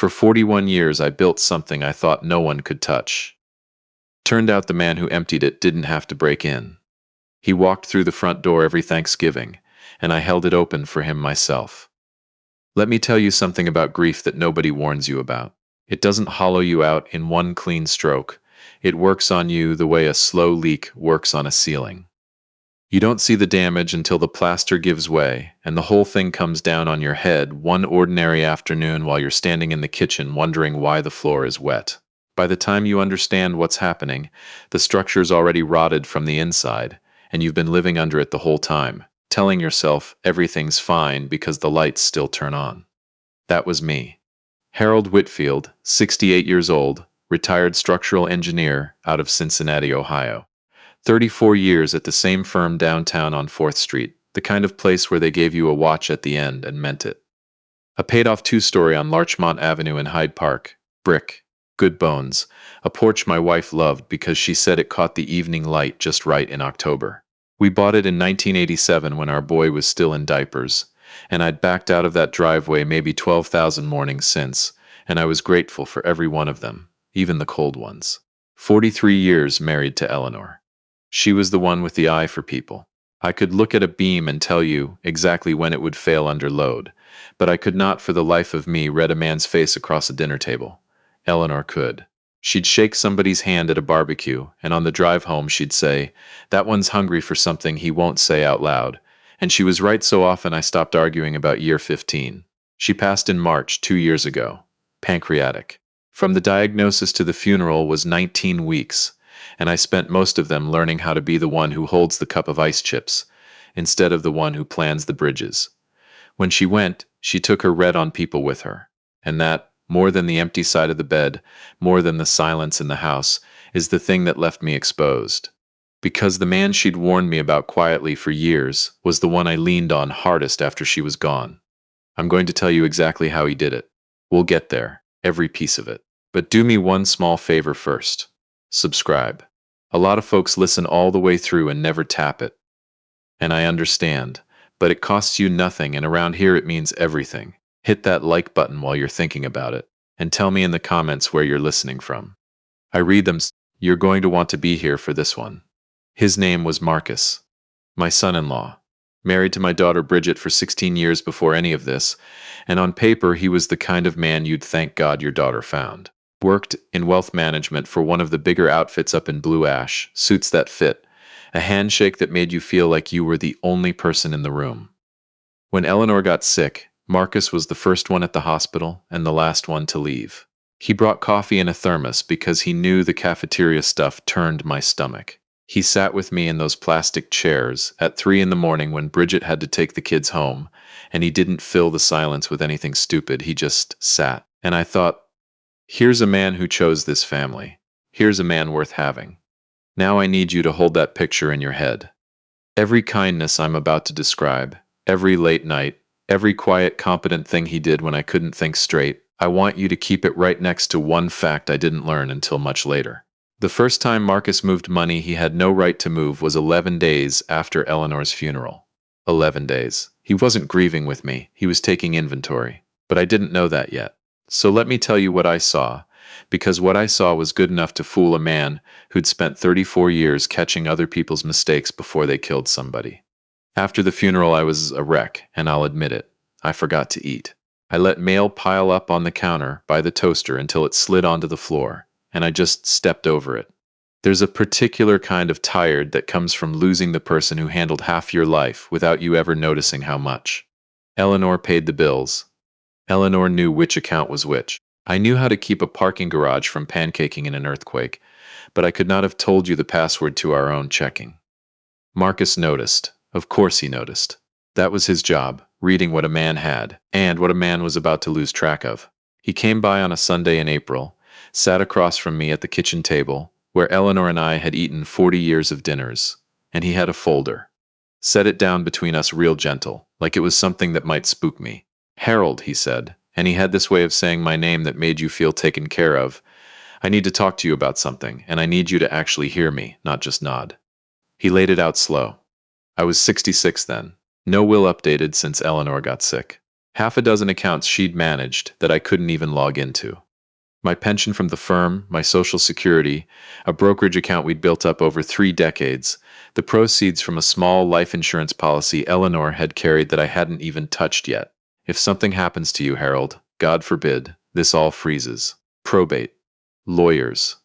For 41 years I built something I thought no one could touch. Turned out the man who emptied it didn't have to break in. He walked through the front door every Thanksgiving, and I held it open for him myself. Let me tell you something about grief that nobody warns you about. It doesn't hollow you out in one clean stroke. It works on you the way a slow leak works on a ceiling. You don't see the damage until the plaster gives way, and the whole thing comes down on your head one ordinary afternoon while you're standing in the kitchen wondering why the floor is wet. By the time you understand what's happening, the structure's already rotted from the inside, and you've been living under it the whole time, telling yourself everything's fine because the lights still turn on. That was me. Harold Whitfield, 68 years old, retired structural engineer out of Cincinnati, Ohio. 34 years at the same firm downtown on 4th Street, the kind of place where they gave you a watch at the end and meant it. A paid-off two-story on Larchmont Avenue in Hyde Park, brick, good bones, a porch my wife loved because she said it caught the evening light just right in October. We bought it in 1987 when our boy was still in diapers, and I'd backed out of that driveway maybe 12,000 mornings since, and I was grateful for every one of them, even the cold ones. 43 years married to Eleanor. She was the one with the eye for people. I could look at a beam and tell you exactly when it would fail under load, but I could not for the life of me read a man's face across a dinner table. Eleanor could. She'd shake somebody's hand at a barbecue, and on the drive home she'd say, "That one's hungry for something he won't say out loud." And she was right so often I stopped arguing about year 15. She passed in March 2 years ago. Pancreatic. From the diagnosis to the funeral was 19 weeks. And I spent most of them learning how to be the one who holds the cup of ice chips, instead of the one who plans the bridges. When she went, she took her red on people with her. And that, more than the empty side of the bed, more than the silence in the house, is the thing that left me exposed. Because the man she'd warned me about quietly for years was the one I leaned on hardest after she was gone. I'm going to tell you exactly how he did it. We'll get there, every piece of it. But do me one small favor first. Subscribe. A lot of folks listen all the way through and never tap it. And I understand, but it costs you nothing, and around here it means everything. Hit that like button while you're thinking about it, and tell me in the comments where you're listening from. I read them. You're going to want to be here for this one. His name was Marcus, my son-in-law. Married to my daughter Bridget for 16 years before any of this, and on paper he was the kind of man you'd thank God your daughter found. Worked in wealth management for one of the bigger outfits up in Blue Ash, suits that fit, a handshake that made you feel like you were the only person in the room. When Eleanor got sick, Marcus was the first one at the hospital and the last one to leave. He brought coffee in a thermos because he knew the cafeteria stuff turned my stomach. He sat with me in those plastic chairs at 3 in the morning when Bridget had to take the kids home, and he didn't fill the silence with anything stupid, he just sat. And I thought, here's a man who chose this family. Here's a man worth having. Now I need you to hold that picture in your head. Every kindness I'm about to describe, every late night, every quiet, competent thing he did when I couldn't think straight, I want you to keep it right next to one fact I didn't learn until much later. The first time Marcus moved money he had no right to move was 11 days after Eleanor's funeral. 11 days. He wasn't grieving with me, he was taking inventory. But I didn't know that yet. So let me tell you what I saw, because what I saw was good enough to fool a man who'd spent 34 years catching other people's mistakes before they killed somebody. After the funeral I was a wreck, and I'll admit it. I forgot to eat. I let mail pile up on the counter by the toaster until it slid onto the floor, and I just stepped over it. There's a particular kind of tired that comes from losing the person who handled half your life without you ever noticing how much. Eleanor paid the bills. Eleanor knew which account was which. I knew how to keep a parking garage from pancaking in an earthquake, but I could not have told you the password to our own checking. Marcus noticed. Of course he noticed. That was his job, reading what a man had, and what a man was about to lose track of. He came by on a Sunday in April, sat across from me at the kitchen table, where Eleanor and I had eaten 40 years of dinners, and he had a folder. Set it down between us real gentle, like it was something that might spook me. "Harold," he said, and he had this way of saying my name that made you feel taken care of. "I need to talk to you about something, and I need you to actually hear me, not just nod." He laid it out slow. I was 66 then. No will updated since Eleanor got sick. Half a dozen accounts she'd managed that I couldn't even log into. My pension from the firm, my social security, a brokerage account we'd built up over 3 decades, the proceeds from a small life insurance policy Eleanor had carried that I hadn't even touched yet. If something happens to you, Harold, God forbid, this all freezes. Probate. Lawyers.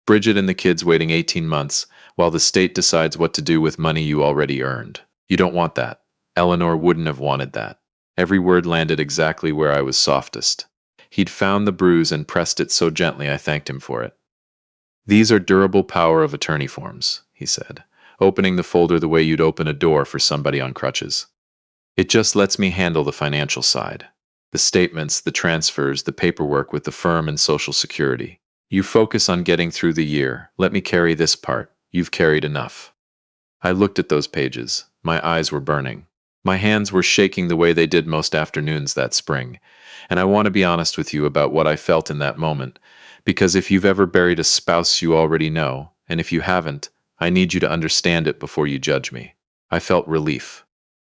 Bridget and the kids waiting 18 months while the state decides what to do with money you already earned. You don't want that. Eleanor wouldn't have wanted that. Every word landed exactly where I was softest. He'd found the bruise and pressed it so gently I thanked him for it. These are durable power of attorney forms, he said, opening the folder the way you'd open a door for somebody on crutches. It just lets me handle the financial side. The statements, the transfers, the paperwork with the firm and Social Security. You focus on getting through the year. Let me carry this part. You've carried enough. I looked at those pages. My eyes were burning. My hands were shaking the way they did most afternoons that spring. And I want to be honest with you about what I felt in that moment, because if you've ever buried a spouse you already know, and if you haven't, I need you to understand it before you judge me. I felt relief.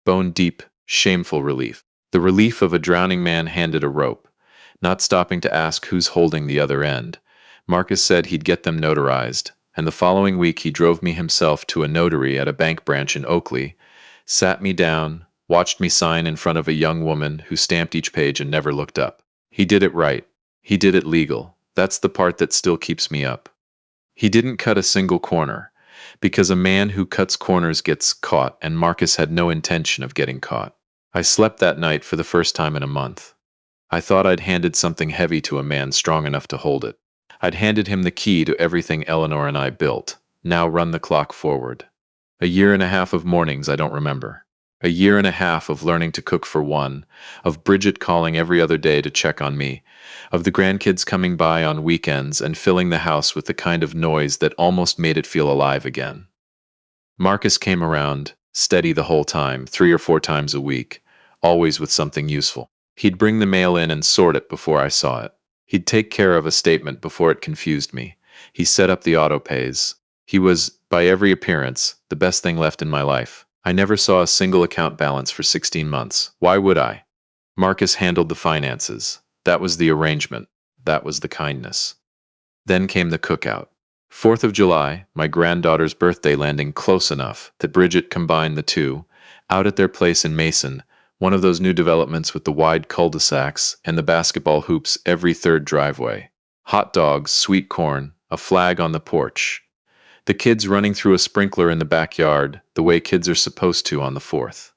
Bone-deep, shameful relief. The relief of a drowning man handed a rope, not stopping to ask who's holding the other end. Marcus said he'd get them notarized, and the following week he drove me himself to a notary at a bank branch in Oakley, sat me down, watched me sign in front of a young woman who stamped each page and never looked up. He did it right. He did it legal. That's the part that still keeps me up. He didn't cut a single corner, because a man who cuts corners gets caught, and Marcus had no intention of getting caught. I slept that night for the first time in a month. I thought I'd handed something heavy to a man strong enough to hold it. I'd handed him the key to everything Eleanor and I built. Now run the clock forward. A year and a half of mornings I don't remember. A year and a half of learning to cook for one, of Bridget calling every other day to check on me, of the grandkids coming by on weekends and filling the house with the kind of noise that almost made it feel alive again. Marcus came around, steady the whole time, 3 or 4 times a week, always with something useful. He'd bring the mail in and sort it before I saw it. He'd take care of a statement before it confused me. He set up the auto-pays. He was, by every appearance, the best thing left in my life. I never saw a single account balance for 16 months. Why would I? Marcus handled the finances. That was the arrangement. That was the kindness. Then came the cookout. 4th of July, my granddaughter's birthday landing close enough that Bridget combined the two, out at their place in Mason, one of those new developments with the wide cul-de-sacs and the basketball hoops every third driveway. Hot dogs, sweet corn, a flag on the porch. The kids running through a sprinkler in the backyard, the way kids are supposed to on the 4th.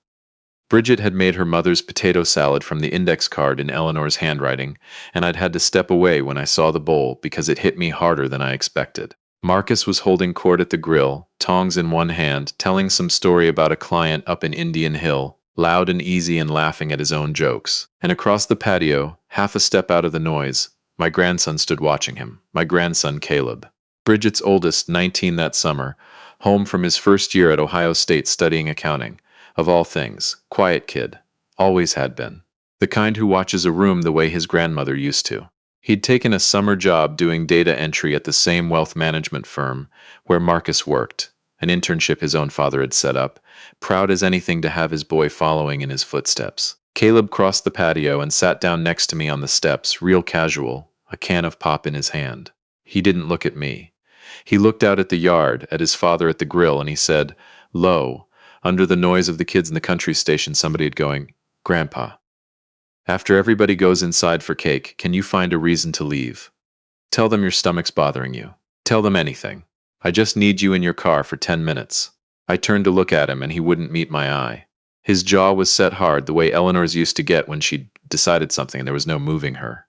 Bridget had made her mother's potato salad from the index card in Eleanor's handwriting, and I'd had to step away when I saw the bowl because it hit me harder than I expected. Marcus was holding court at the grill, tongs in one hand, telling some story about a client up in Indian Hill, loud and easy and laughing at his own jokes. And across the patio, half a step out of the noise, my grandson stood watching him, my grandson Caleb. Bridget's oldest, 19 that summer, home from his first year at Ohio State studying accounting. Of all things, quiet kid. Always had been. The kind who watches a room the way his grandmother used to. He'd taken a summer job doing data entry at the same wealth management firm where Marcus worked, an internship his own father had set up, proud as anything to have his boy following in his footsteps. Caleb crossed the patio and sat down next to me on the steps, real casual, a can of pop in his hand. He didn't look at me. He looked out at the yard, at his father at the grill, and he said, low, under the noise of the kids in the country station, somebody had going, Grandpa, after everybody goes inside for cake, can you find a reason to leave? Tell them your stomach's bothering you. Tell them anything. I just need you in your car for 10 minutes. I turned to look at him, and he wouldn't meet my eye. His jaw was set hard, the way Eleanor's used to get when she'd decided something and there was no moving her.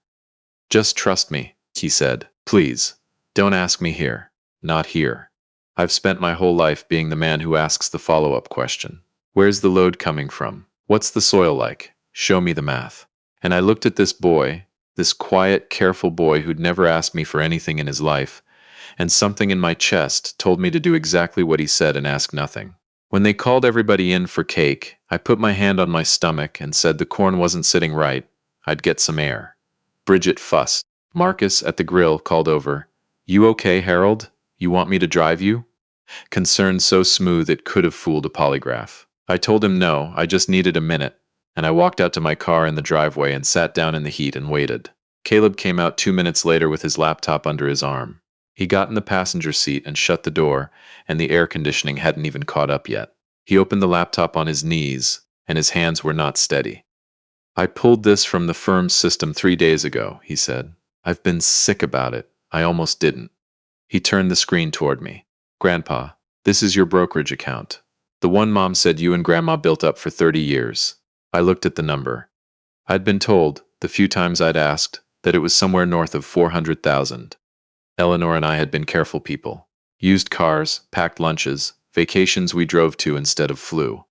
Just trust me, he said. Please, don't ask me here. Not here. I've spent my whole life being the man who asks the follow-up question. Where's the load coming from? What's the soil like? Show me the math. And I looked at this boy, this quiet, careful boy who'd never asked me for anything in his life, and something in my chest told me to do exactly what he said and ask nothing. When they called everybody in for cake, I put my hand on my stomach and said the corn wasn't sitting right. I'd get some air. Bridget fussed. Marcus, at the grill, called over, You okay, Harold? You want me to drive you? Concern so smooth it could have fooled a polygraph. I told him no, I just needed a minute. and I walked out to my car in the driveway and sat down in the heat and waited. Caleb came out 2 minutes later with his laptop under his arm. He got in the passenger seat and shut the door, and the air conditioning hadn't even caught up yet. He opened the laptop on his knees, and his hands were not steady. "I pulled this from the firm's system 3 days ago," he said. "I've been sick about it. I almost didn't." He turned the screen toward me. "Grandpa, this is your brokerage account. The one Mom said you and Grandma built up for 30 years. I looked at the number. I'd been told, the few times I'd asked, that it was somewhere north of 400,000. Eleanor and I had been careful people. Used cars, packed lunches, vacations we drove to instead of flew.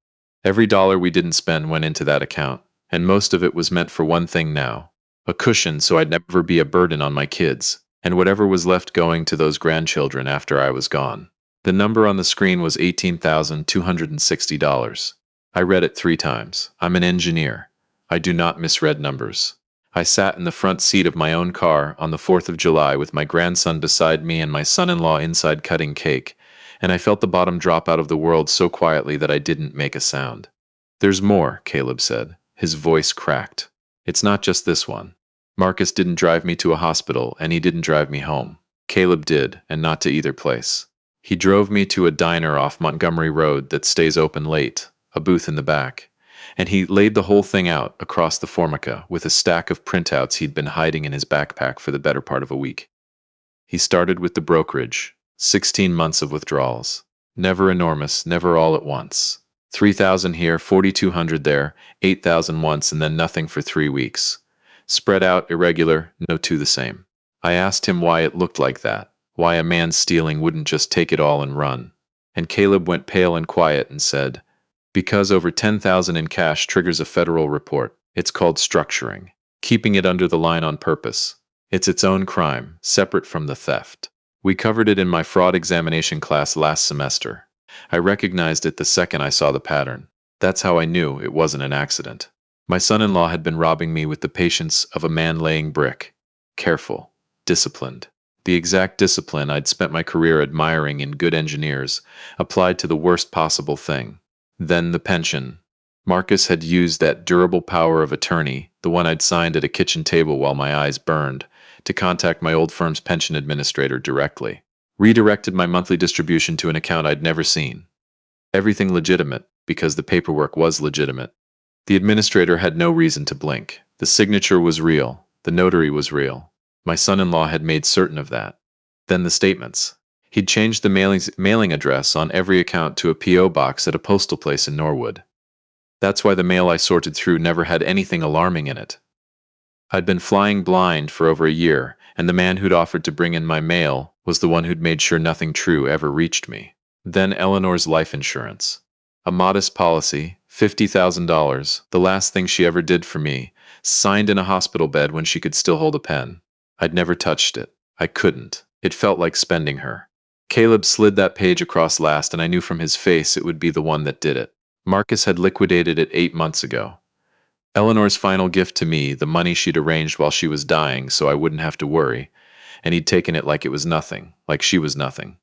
Every dollar we didn't spend went into that account, and most of it was meant for one thing now: a cushion so I'd never be a burden on my kids, and whatever was left going to those grandchildren after I was gone. The number on the screen was $18,260. I read it 3 times. I'm an engineer. I do not misread numbers. I sat in the front seat of my own car on the 4th of July with my grandson beside me and my son-in-law inside cutting cake, and I felt the bottom drop out of the world so quietly that I didn't make a sound. "There's more," Caleb said. His voice cracked. "It's not just this one. Marcus didn't drive me to a hospital, and he didn't drive me home. Caleb did, and not to either place. He drove me to a diner off Montgomery Road that stays open late, a booth in the back. And he laid the whole thing out across the Formica with a stack of printouts he'd been hiding in his backpack for the better part of a week. He started with the brokerage, 16 months of withdrawals. Never enormous, never all at once. 3,000 here, 4,200 there, 8,000 once, and then nothing for 3 weeks. Spread out, irregular, no two the same. I asked him why it looked like that, why a man stealing wouldn't just take it all and run. And Caleb went pale and quiet and said, "Because over 10,000 in cash triggers a federal report. It's called structuring. Keeping it under the line on purpose. It's its own crime, separate from the theft. We covered it in my fraud examination class last semester. I recognized it the second I saw the pattern. That's how I knew it wasn't an accident. My son-in-law had been robbing me with the patience of a man laying brick. Careful, disciplined. The exact discipline I'd spent my career admiring in good engineers, applied to the worst possible thing. Then the pension. Marcus had used that durable power of attorney, the one I'd signed at a kitchen table while my eyes burned, to contact my old firm's pension administrator directly. Redirected my monthly distribution to an account I'd never seen. Everything legitimate, because the paperwork was legitimate. The administrator had no reason to blink. The signature was real. The notary was real. My son-in-law had made certain of that. Then the statements. He'd changed the mailing address on every account to a P.O. box at a postal place in Norwood. That's why the mail I sorted through never had anything alarming in it. I'd been flying blind for over a year, and the man who'd offered to bring in my mail was the one who'd made sure nothing true ever reached me. Then Eleanor's life insurance. A modest policy, $50,000, the last thing she ever did for me, signed in a hospital bed when she could still hold a pen. I'd never touched it. I couldn't. It felt like spending her. Caleb slid that page across last, and I knew from his face it would be the one that did it. Marcus had liquidated it 8 months ago. Eleanor's final gift to me, the money she'd arranged while she was dying so I wouldn't have to worry, and he'd taken it like it was nothing, like she was nothing.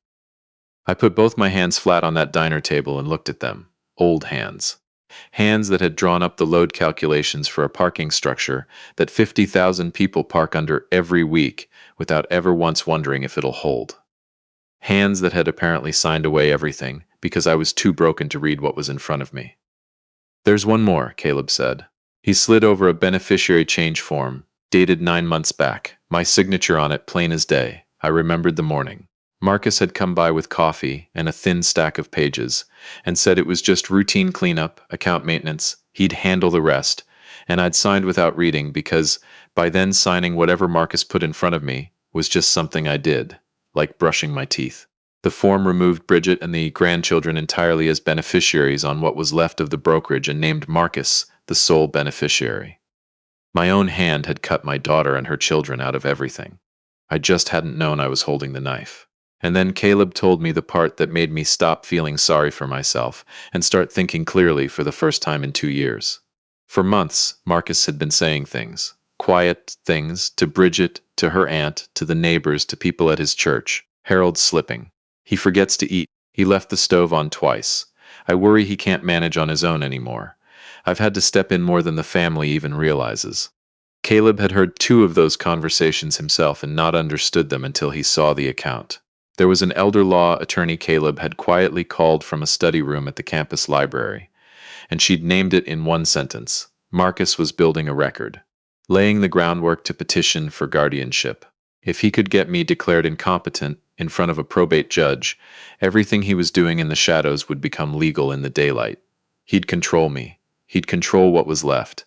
I put both my hands flat on that diner table and looked at them. Old hands. Hands that had drawn up the load calculations for a parking structure that 50,000 people park under every week without ever once wondering if it'll hold. Hands that had apparently signed away everything because I was too broken to read what was in front of me. "There's one more," Caleb said. He slid over a beneficiary change form, dated 9 months back, my signature on it plain as day. I remembered the morning. Marcus had come by with coffee and a thin stack of pages, and said it was just routine cleanup, account maintenance, he'd handle the rest, and I'd signed without reading because, by then signing whatever Marcus put in front of me, was just something I did, like brushing my teeth. The form removed Bridget and the grandchildren entirely as beneficiaries on what was left of the brokerage and named Marcus the sole beneficiary. My own hand had cut my daughter and her children out of everything. I just hadn't known I was holding the knife. And then Caleb told me the part that made me stop feeling sorry for myself and start thinking clearly for the first time in 2 years. For months, Marcus had been saying things, quiet things, to Bridget, to her aunt, to the neighbors, to people at his church. Harold's slipping. He forgets to eat. He left the stove on twice. I worry he can't manage on his own anymore. I've had to step in more than the family even realizes. Caleb had heard 2 of those conversations himself and not understood them until he saw the account. There was an elder law attorney Caleb had quietly called from a study room at the campus library, and she'd named it in one sentence. Marcus was building a record, laying the groundwork to petition for guardianship. If he could get me declared incompetent in front of a probate judge, everything he was doing in the shadows would become legal in the daylight. He'd control me. He'd control what was left.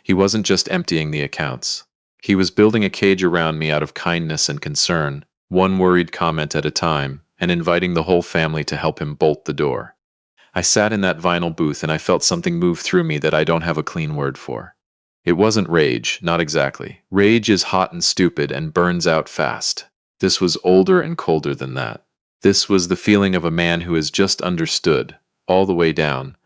He wasn't just emptying the accounts. He was building a cage around me out of kindness and concern, one worried comment at a time, and inviting the whole family to help him bolt the door. I sat in that vinyl booth and I felt something move through me that I don't have a clean word for. It wasn't rage, not exactly. Rage is hot and stupid and burns out fast. This was older and colder than that. This was the feeling of a man who has just understood, all the way down,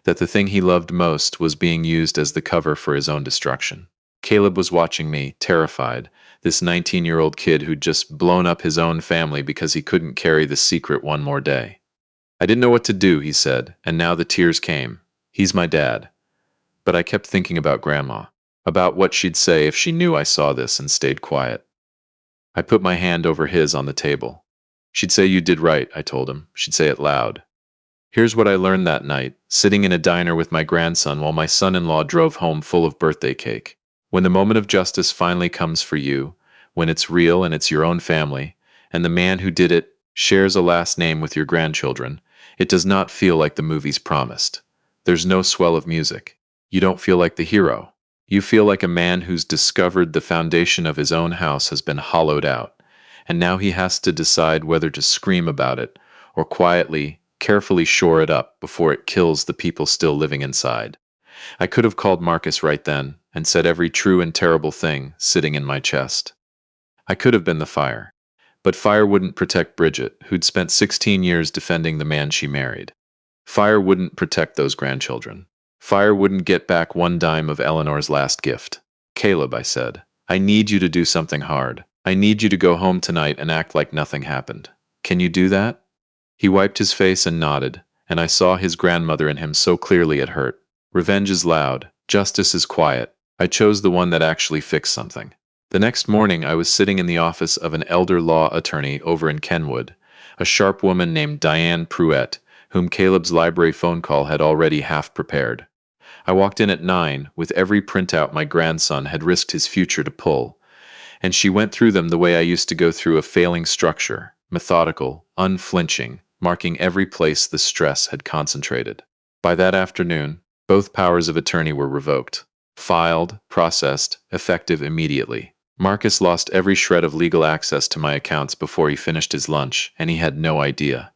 that the thing he loved most was being used as the cover for his own destruction. Caleb was watching me, terrified, this 19-year-old kid who'd just blown up his own family because he couldn't carry the secret one more day. I didn't know what to do, he said, and now the tears came. He's my dad. But I kept thinking about Grandma, about what she'd say if she knew I saw this and stayed quiet. I put my hand over his on the table. She'd say you did right, I told him. She'd say it loud. Here's what I learned that night, sitting in a diner with my grandson while my son-in-law drove home full of birthday cake. When the moment of justice finally comes for you, when it's real and it's your own family, and the man who did it shares a last name with your grandchildren, it does not feel like the movies promised. There's no swell of music. You don't feel like the hero. You feel like a man who's discovered the foundation of his own house has been hollowed out, and now he has to decide whether to scream about it or quietly, carefully shore it up before it kills the people still living inside. I could have called Marcus right then and said every true and terrible thing sitting in my chest. I could have been the fire. But fire wouldn't protect Bridget, who'd spent 16 years defending the man she married. Fire wouldn't protect those grandchildren. Fire wouldn't get back 1 dime of Eleanor's last gift. Caleb, I said, I need you to do something hard. I need you to go home tonight and act like nothing happened. Can you do that? He wiped his face and nodded, and I saw his grandmother in him so clearly it hurt. Revenge is loud. Justice is quiet. I chose the one that actually fixed something. The next morning, I was sitting in the office of an elder law attorney over in Kenwood, a sharp woman named Diane Pruett, whom Caleb's library phone call had already half prepared. I walked in at 9, with every printout my grandson had risked his future to pull, and she went through them the way I used to go through a failing structure, methodical, unflinching, marking every place the stress had concentrated. By that afternoon, both powers of attorney were revoked. Filed, processed, effective immediately. Marcus lost every shred of legal access to my accounts before he finished his lunch, and he had no idea.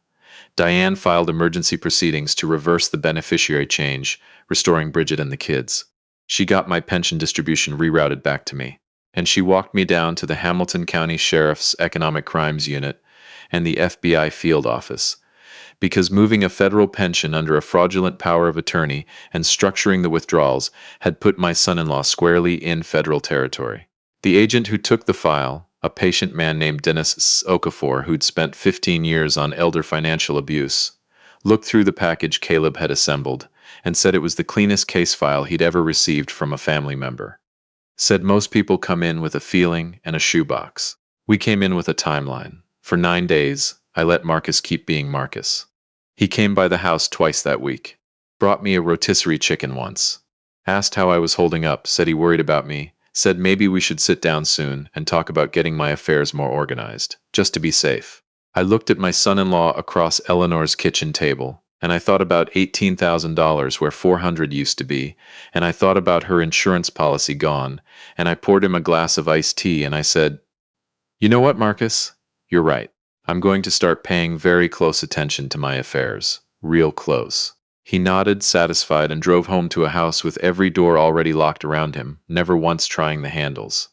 Diane filed emergency proceedings to reverse the beneficiary change, restoring Bridget and the kids. She got my pension distribution rerouted back to me, and she walked me down to the Hamilton County Sheriff's Economic Crimes Unit and the FBI field office, because moving a federal pension under a fraudulent power of attorney and structuring the withdrawals had put my son-in-law squarely in federal territory. The agent who took the file, a patient man named Dennis Okafor who'd spent 15 years on elder financial abuse, looked through the package Caleb had assembled and said it was the cleanest case file he'd ever received from a family member. Said most people come in with a feeling and a shoebox. We came in with a timeline. For 9 days, I let Marcus keep being Marcus. He came by the house twice that week. Brought me a rotisserie chicken once. Asked how I was holding up, said he worried about me, said maybe we should sit down soon and talk about getting my affairs more organized, just to be safe. I looked at my son-in-law across Eleanor's kitchen table, and I thought about $18,000 where $400 used to be, and I thought about her insurance policy gone, and I poured him a glass of iced tea and I said, "You know what, Marcus? You're right. I'm going to start paying very close attention to my affairs. Real close." He nodded, satisfied, and drove home to a house with every door already locked around him, never once trying the handles.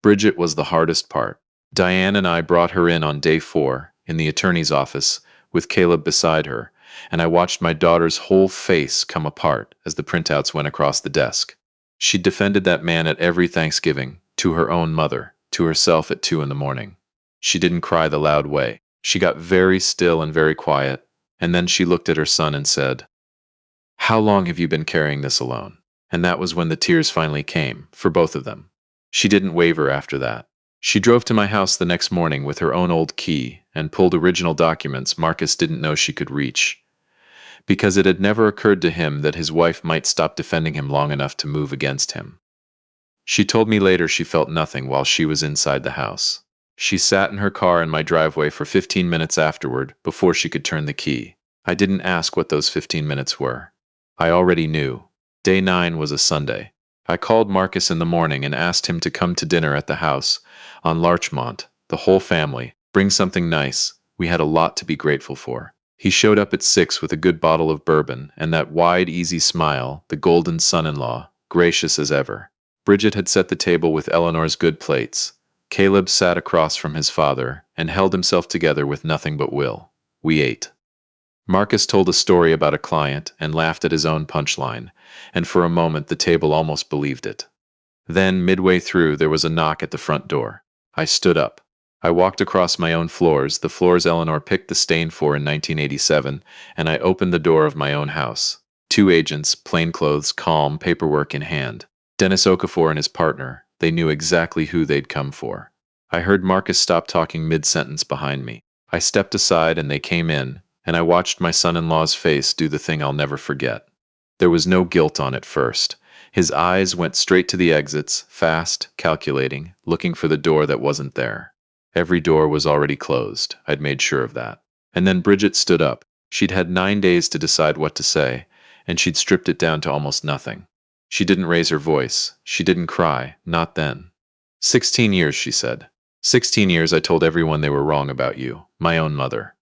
Bridget was the hardest part. Diane and I brought her in on day 4, in the attorney's office, with Caleb beside her, and I watched my daughter's whole face come apart as the printouts went across the desk. She defended that man at every Thanksgiving, to her own mother, to herself at 2 in the morning. She didn't cry the loud way. She got very still and very quiet, and then she looked at her son and said, "How long have you been carrying this alone?" And that was when the tears finally came, for both of them. She didn't waver after that. She drove to my house the next morning with her own old key and pulled original documents Marcus didn't know she could reach, because it had never occurred to him that his wife might stop defending him long enough to move against him. She told me later she felt nothing while she was inside the house. She sat in her car in my driveway for 15 minutes afterward before she could turn the key. I didn't ask what those 15 minutes were. I already knew. Day 9 was a Sunday. I called Marcus in the morning and asked him to come to dinner at the house on Larchmont, the whole family. Bring something nice. We had a lot to be grateful for. He showed up at 6 with a good bottle of bourbon and that wide, easy smile, the golden son-in-law, gracious as ever. Bridget had set the table with Eleanor's good plates. Caleb sat across from his father and held himself together with nothing but will. We ate. Marcus told a story about a client and laughed at his own punchline, and for a moment the table almost believed it. Then, midway through, there was a knock at the front door. I stood up. I walked across my own floors, the floors Eleanor picked the stain for in 1987, and I opened the door of my own house. 2 agents, plainclothes, calm, paperwork in hand. Dennis Okafor and his partner. They knew exactly who they'd come for. I heard Marcus stop talking mid-sentence behind me. I stepped aside and they came in, and I watched my son-in-law's face do the thing I'll never forget. There was no guilt on it first. His eyes went straight to the exits, fast, calculating, looking for the door that wasn't there. Every door was already closed. I'd made sure of that. And then Bridget stood up. She'd had 9 days to decide what to say, and she'd stripped it down to almost nothing. She didn't raise her voice. She didn't cry. Not then. 16 years, she said. 16 years I told everyone they were wrong about you. My own mother.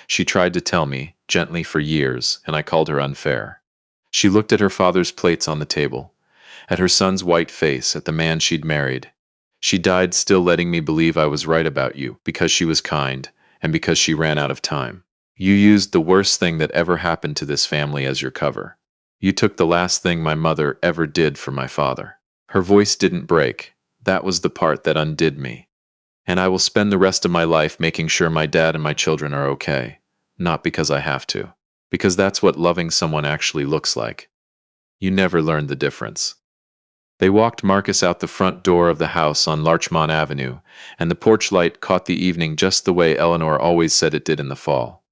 She tried to tell me, gently for years, and I called her unfair. She looked at her father's plates on the table, at her son's white face, at the man she'd married. She died still letting me believe I was right about you, because she was kind, and because she ran out of time. You used the worst thing that ever happened to this family as your cover. You took the last thing my mother ever did for my father. Her voice didn't break. That was the part that undid me. And I will spend the rest of my life making sure my dad and my children are okay. Not because I have to. Because that's what loving someone actually looks like. You never learned the difference. They walked Marcus out the front door of the house on Larchmont Avenue, and the porch light caught the evening just the way Eleanor always said it did in the fall.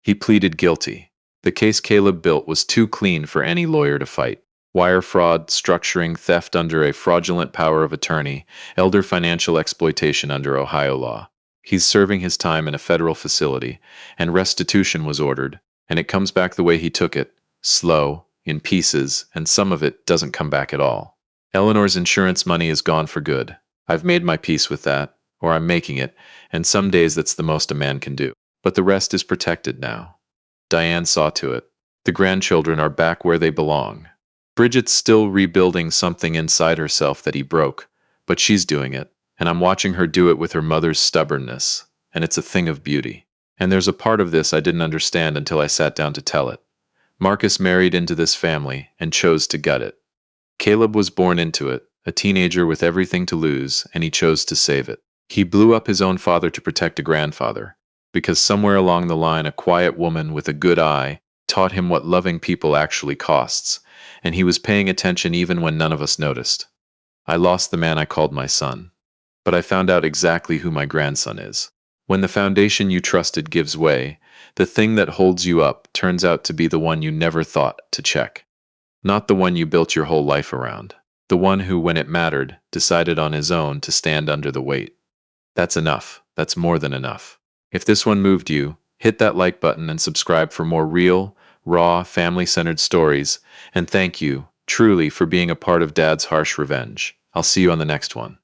He pleaded guilty. The case Caleb built was too clean for any lawyer to fight. Wire fraud, structuring, theft under a fraudulent power of attorney, elder financial exploitation under Ohio law. He's serving his time in a federal facility, and restitution was ordered, and it comes back the way he took it, slow, in pieces, and some of it doesn't come back at all. Eleanor's insurance money is gone for good. I've made my peace with that, or I'm making it, and some days that's the most a man can do. But the rest is protected now. Diane saw to it. The grandchildren are back where they belong. Bridget's still rebuilding something inside herself that he broke, but she's doing it, and I'm watching her do it with her mother's stubbornness, and it's a thing of beauty. And there's a part of this I didn't understand until I sat down to tell it. Marcus married into this family and chose to gut it. Caleb was born into it, a teenager with everything to lose, and he chose to save it. He blew up his own father to protect a grandfather, because somewhere along the line a quiet woman with a good eye taught him what loving people actually costs, and he was paying attention even when none of us noticed. I lost the man I called my son, but I found out exactly who my grandson is. When the foundation you trusted gives way, the thing that holds you up turns out to be the one you never thought to check. Not the one you built your whole life around. The one who, when it mattered, decided on his own to stand under the weight. That's enough. That's more than enough. If this one moved you, hit that like button and subscribe for more real, raw, family-centered stories. And thank you, truly, for being a part of Dad's Harsh Revenge. I'll see you on the next one.